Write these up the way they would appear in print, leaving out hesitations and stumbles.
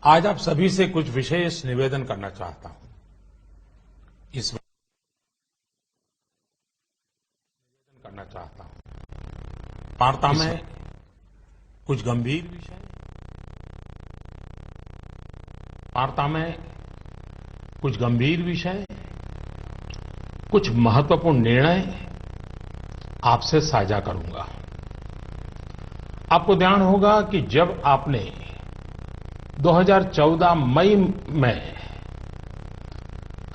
आज आप सभी से कुछ विशेष निवेदन करना चाहता हूं। इस वार्ता में कुछ गंभीर विषय, कुछ महत्वपूर्ण निर्णय आपसे साझा करूंगा। आपको ध्यान होगा कि जब आपने 2014 मई में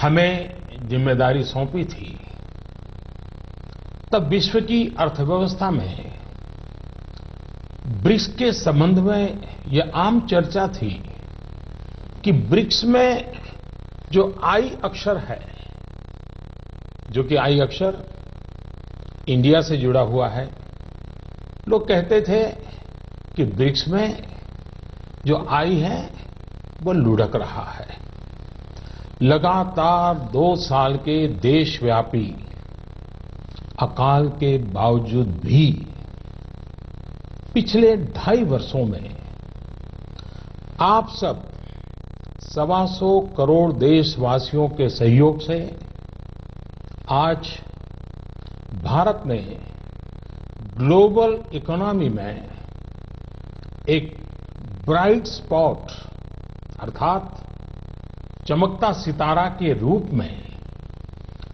हमें जिम्मेदारी सौंपी थी, तब विश्व की अर्थव्यवस्था में ब्रिक्स के संबंध में यह आम चर्चा थी कि ब्रिक्स में जो आई अक्षर है, जो कि आई अक्षर इंडिया से जुड़ा हुआ है, लोग कहते थे कि ब्रिक्स में जो आई है वो लुढ़क रहा है। लगातार 2 साल के देशव्यापी अकाल के बावजूद भी पिछले 2.5 वर्षों में आप सब 125 करोड़ देशवासियों के सहयोग से आज भारत ने ग्लोबल इकोनॉमी में एक ब्राइट स्पॉट अर्थात चमकता सितारा के रूप में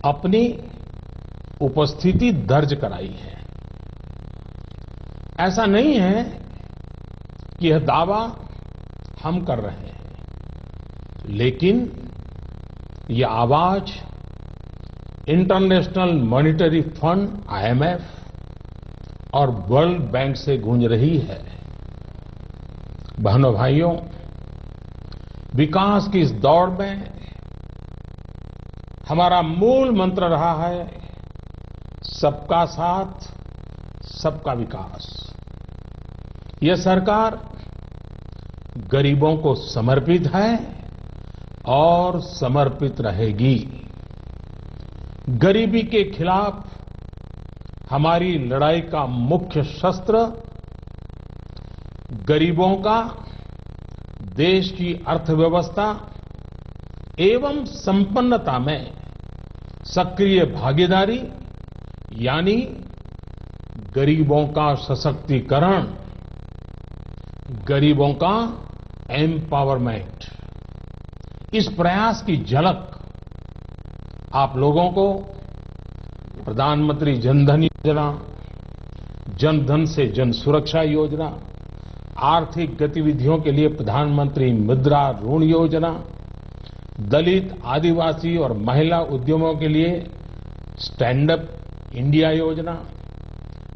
अपनी उपस्थिति दर्ज कराई है। ऐसा नहीं है कि यह दावा हम कर रहे हैं, लेकिन यह आवाज इंटरनेशनल मॉनिटरी फंड IMF और वर्ल्ड बैंक से गूंज रही है। बहनों भाइयों, विकास की इस दौड़ में हमारा मूल मंत्र रहा है सबका साथ, सबका विकास। यह सरकार गरीबों को समर्पित है और समर्पित रहेगी। गरीबी के खिलाफ हमारी लड़ाई का मुख्य शस्त्र गरीबों का देश की अर्थव्यवस्था एवं संपन्नता में सक्रिय भागीदारी यानी गरीबों का सशक्तिकरण, गरीबों का एम्पावरमेंट। इस प्रयास की झलक आप लोगों को प्रधानमंत्री जनधन योजना, जनधन से जन सुरक्षा योजना, आर्थिक गतिविधियों के लिए प्रधानमंत्री मुद्रा ऋण योजना, दलित, आदिवासी और महिला उद्यमों के लिए स्टैंड अप इंडिया योजना,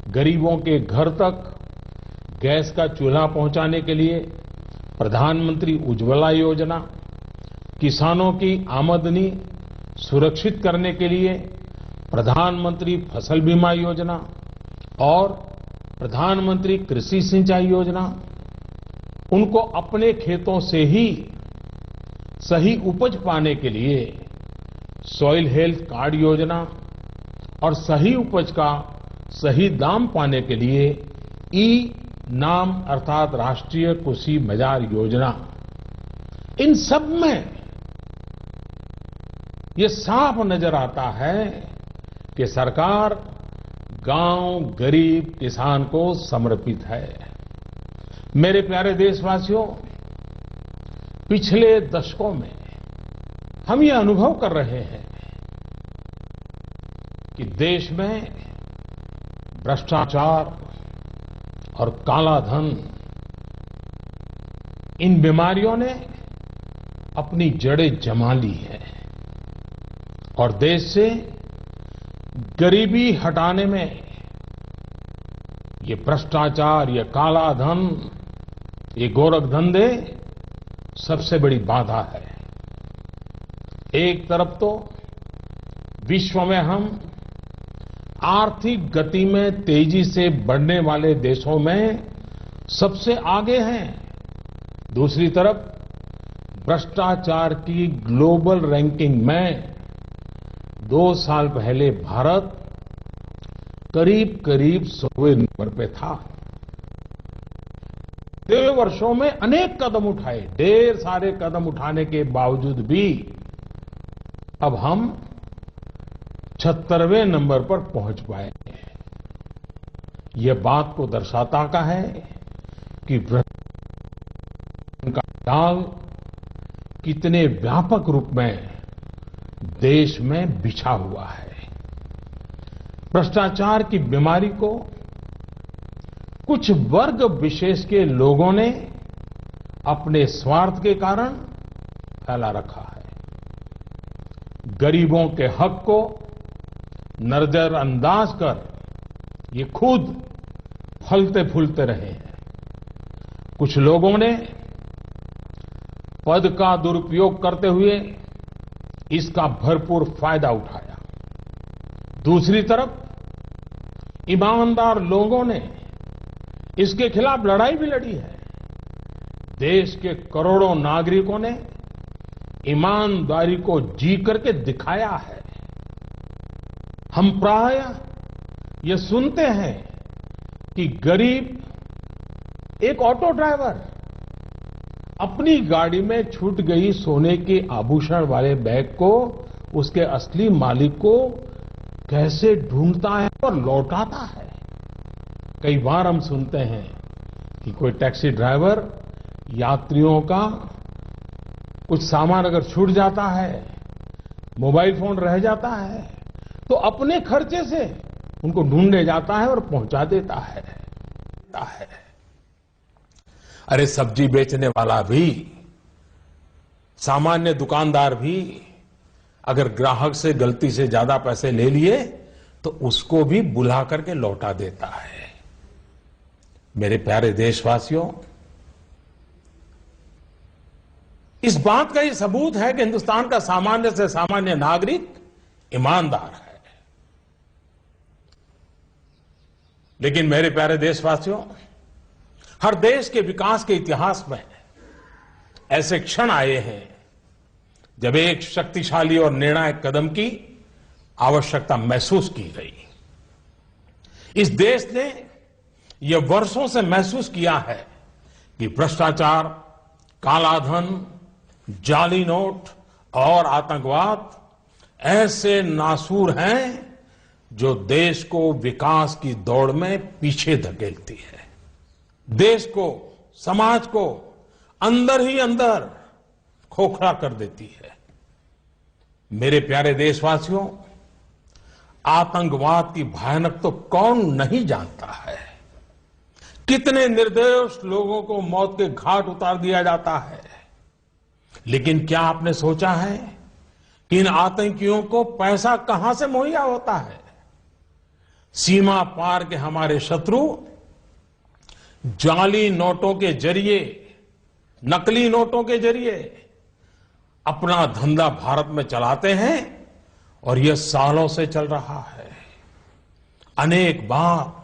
गरीबों के घर तक गैस का चूल्हा पहुंचाने के लिए प्रधानमंत्री उज्ज्वला योजना, किसानों की आमदनी सुरक्षित करने के लिए प्रधानमंत्री फसल बीमा योजना और प्रधानमंत्री कृषि सिंचाई योजना, उनको अपने खेतों से ही सही उपज पाने के लिए सॉइल हेल्थ कार्ड योजना और सही उपज का सही दाम पाने के लिए ई-नाम अर्थात राष्ट्रीय कृषि बाजार योजना। इन सब में ये साफ नजर आता है कि सरकार गांव, गरीब, किसान को समर्पित है। मेरे प्यारे देशवासियों, पिछले दशकों में हम ये अनुभव कर रहे हैं कि देश में भ्रष्टाचार और काला धन, इन बीमारियों ने अपनी जड़ें जमा ली है और देश से गरीबी हटाने में ये भ्रष्टाचार, ये काला धन, ये गोरखधंधे सबसे बड़ी बाधा है। एक तरफ तो विश्व में हम आर्थिक गति में तेजी से बढ़ने वाले देशों में सबसे आगे हैं, दूसरी तरफ भ्रष्टाचार की ग्लोबल रैंकिंग में 2 साल पहले भारत करीब करीब 100वें नंबर पे था। वर्षों में अनेक कदम उठाए, ढेर सारे कदम उठाने के बावजूद भी अब हम 76वें नंबर पर पहुंच पाए। यह बात को दर्शाता का है कि भ्रष्टाचार का जाल कितने व्यापक रूप में देश में बिछा हुआ है। भ्रष्टाचार की बीमारी को कुछ वर्ग विशेष के लोगों ने अपने स्वार्थ के कारण फैला रखा है। गरीबों के हक को नजरअंदाज कर ये खुद फलते फूलते रहे हैं। कुछ लोगों ने पद का दुरुपयोग करते हुए इसका भरपूर फायदा उठाया। दूसरी तरफ ईमानदार लोगों ने इसके खिलाफ लड़ाई भी लड़ी है। देश के करोड़ों नागरिकों ने ईमानदारी को जी करके दिखाया है। हम प्रायः ये सुनते हैं कि गरीब एक ऑटो ड्राइवर अपनी गाड़ी में छूट गई सोने के आभूषण वाले बैग को उसके असली मालिक को कैसे ढूंढता है और लौटाता है। कई बार हम सुनते हैं कि कोई टैक्सी ड्राइवर यात्रियों का कुछ सामान अगर छूट जाता है, मोबाइल फोन रह जाता है, तो अपने खर्चे से उनको ढूंढने जाता है और पहुंचा देता है। अरे सब्जी बेचने वाला भी, सामान्य दुकानदार भी अगर ग्राहक से गलती से ज्यादा पैसे ले लिए तो उसको भी बुला करके लौटा देता है। मेरे प्यारे देशवासियों, इस बात का ये सबूत है कि हिंदुस्तान का सामान्य से सामान्य नागरिक ईमानदार है। लेकिन मेरे प्यारे देशवासियों, हर देश के विकास के इतिहास में ऐसे क्षण आए हैं जब एक शक्तिशाली और निर्णायक कदम की आवश्यकता महसूस की गई। इस देश ने यह वर्षों से महसूस किया है कि भ्रष्टाचार, कालाधन, जाली नोट और आतंकवाद ऐसे नासूर हैं जो देश को विकास की दौड़ में पीछे धकेलती है, देश को, समाज को अंदर ही अंदर खोखला कर देती है। मेरे प्यारे देशवासियों, आतंकवाद की भयानक तो कौन नहीं जानता है। कितने निर्दोष लोगों को मौत के घाट उतार दिया जाता है। लेकिन क्या आपने सोचा है कि इन आतंकियों को पैसा कहां से मुहैया होता है? सीमा पार के हमारे शत्रु जाली नोटों के जरिए, नकली नोटों के जरिए अपना धंधा भारत में चलाते हैं और यह सालों से चल रहा है। अनेक बार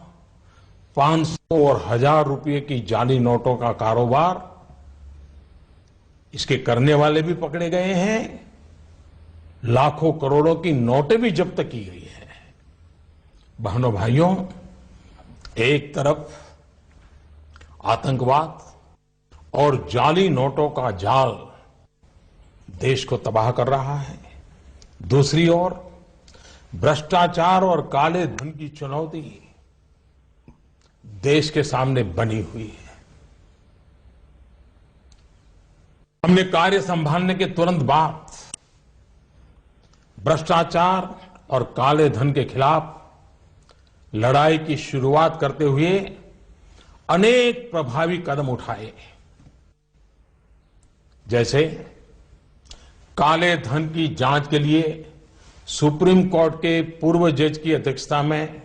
500 और 1000 रुपए की जाली नोटों का कारोबार इसके करने वाले भी पकड़े गए हैं। लाखों करोड़ों की नोटें भी जब्त की गई हैं। बहनों भाइयों, एक तरफ आतंकवाद और जाली नोटों का जाल देश को तबाह कर रहा है, दूसरी ओर भ्रष्टाचार और काले धन की चुनौती देश के सामने बनी हुई है। हमने कार्य संभालने के तुरंत बाद भ्रष्टाचार और काले धन के खिलाफ लड़ाई की शुरुआत करते हुए अनेक प्रभावी कदम उठाए। जैसे काले धन की जांच के लिए सुप्रीम कोर्ट के पूर्व जज की अध्यक्षता में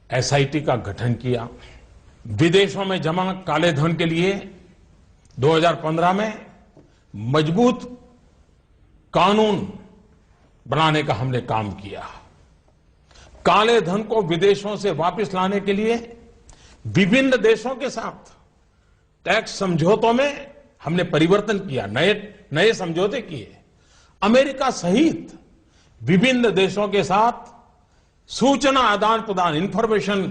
एसआईटी का गठन किया। विदेशों में जमा काले धन के लिए 2015 में मजबूत कानून बनाने का हमने काम किया। काले धन को विदेशों से वापस लाने के लिए विभिन्न देशों के साथ टैक्स समझौतों में हमने परिवर्तन किया, नए समझौते किए। अमेरिका सहित विभिन्न देशों के साथ सूचना आदान प्रदान, इंफॉर्मेशन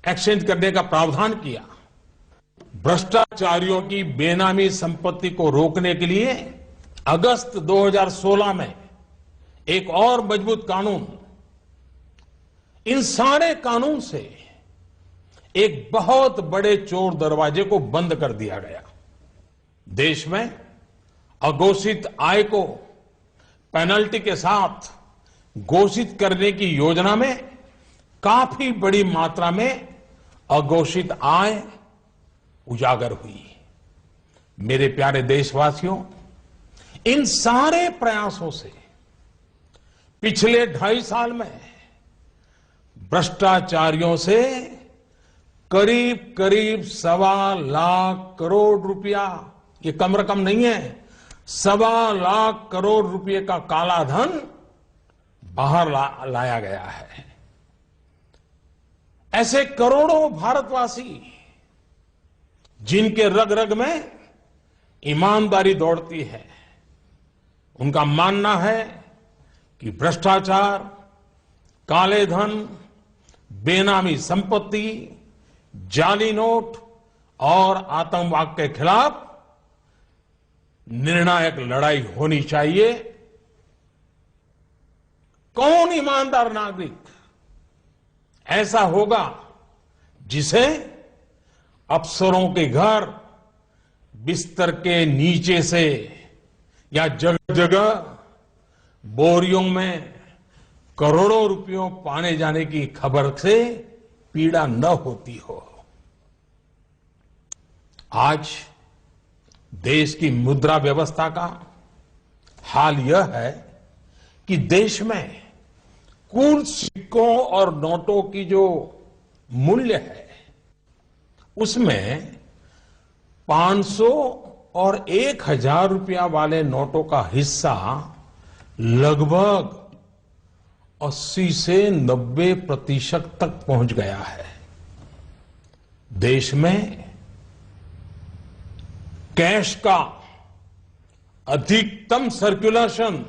एक्सचेंज करने का प्रावधान किया। भ्रष्टाचारियों की बेनामी संपत्ति को रोकने के लिए अगस्त 2016 में एक और मजबूत कानून, इन सारे कानून से एक बहुत बड़े चोर दरवाजे को बंद कर दिया गया। देश में अघोषित आय को पेनल्टी के साथ घोषित करने की योजना में काफी बड़ी मात्रा में अघोषित आय उजागर हुई। मेरे प्यारे देशवासियों, इन सारे प्रयासों से पिछले 2.5 साल में भ्रष्टाचारियों से करीब करीब 1.25 लाख करोड़ रुपया, ये कम रकम नहीं है, 1.25 लाख करोड़ रुपए का काला धन बाहर लाया गया है। ऐसे करोड़ों भारतवासी जिनके रग रग में ईमानदारी दौड़ती है, उनका मानना है कि भ्रष्टाचार, काले धन, बेनामी संपत्ति, जाली नोट और आतंकवाद के खिलाफ निर्णायक लड़ाई होनी चाहिए। कौन ईमानदार नागरिक ऐसा होगा जिसे अफसरों के घर बिस्तर के नीचे से या जगह जगह बोरियों में करोड़ों रुपयों पाने जाने की खबर से पीड़ा न होती हो। आज देश की मुद्रा व्यवस्था का हाल यह है कि देश में कुल सिक्कों और नोटों की जो मूल्य है, उसमें 500 और 1000 रुपया वाले नोटों का हिस्सा लगभग 80 से 90% तक पहुंच गया है। देश में कैश का अधिकतम सर्कुलेशन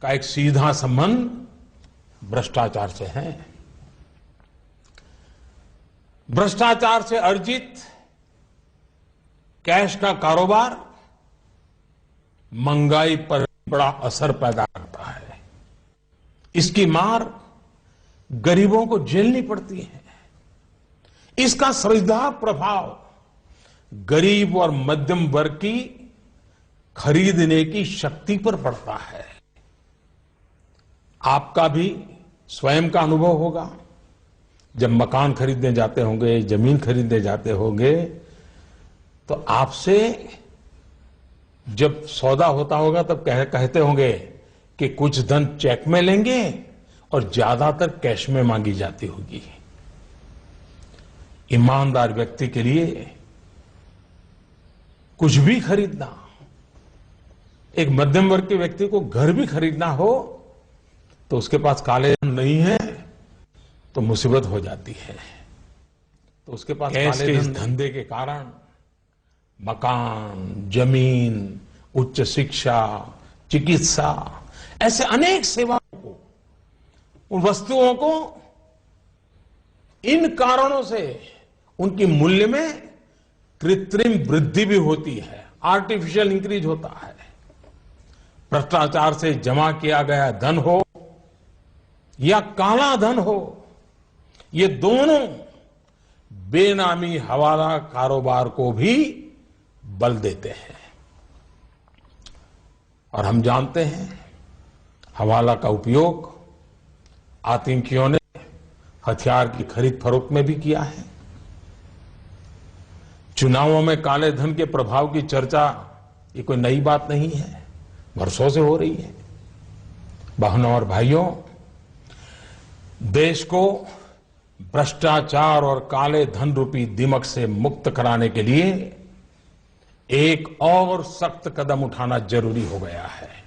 का एक सीधा संबंध भ्रष्टाचार से है। भ्रष्टाचार से अर्जित कैश का कारोबार महंगाई पर बड़ा असर पैदा करता है। इसकी मार गरीबों को झेलनी पड़ती है। इसका सीधा प्रभाव गरीब और मध्यम वर्ग की खरीदने की शक्ति पर पड़ता है। आपका भी स्वयं का अनुभव होगा, जब मकान खरीदने जाते होंगे, जमीन खरीदने जाते होंगे, तो आपसे जब सौदा होता होगा तब कहते होंगे कि कुछ धन चेक में लेंगे और ज्यादातर कैश में मांगी जाती होगी। ईमानदार व्यक्ति के लिए कुछ भी खरीदना, एक मध्यम वर्ग के व्यक्ति को घर भी खरीदना हो तो उसके पास काले धन नहीं है तो मुसीबत हो जाती है। तो उसके पास कैश के इस धंधे के कारण मकान, जमीन, उच्च शिक्षा, चिकित्सा, ऐसे अनेक सेवाओं को, उन वस्तुओं को इन कारणों से उनकी मूल्य में कृत्रिम वृद्धि भी होती है, आर्टिफिशियल इंक्रीज होता है। भ्रष्टाचार से जमा किया गया धन हो या काला धन हो, ये दोनों बेनामी हवाला कारोबार को भी बल देते हैं। और हम जानते हैं हवाला का उपयोग आतंकियों ने हथियार की खरीद फरोख्त में भी किया है। चुनावों में काले धन के प्रभाव की चर्चा ये कोई नई बात नहीं है, वर्षों से हो रही है। बहनों और भाइयों, देश को भ्रष्टाचार और काले धन रूपी दिमक से मुक्त कराने के लिए एक और सख्त कदम उठाना जरूरी हो गया है।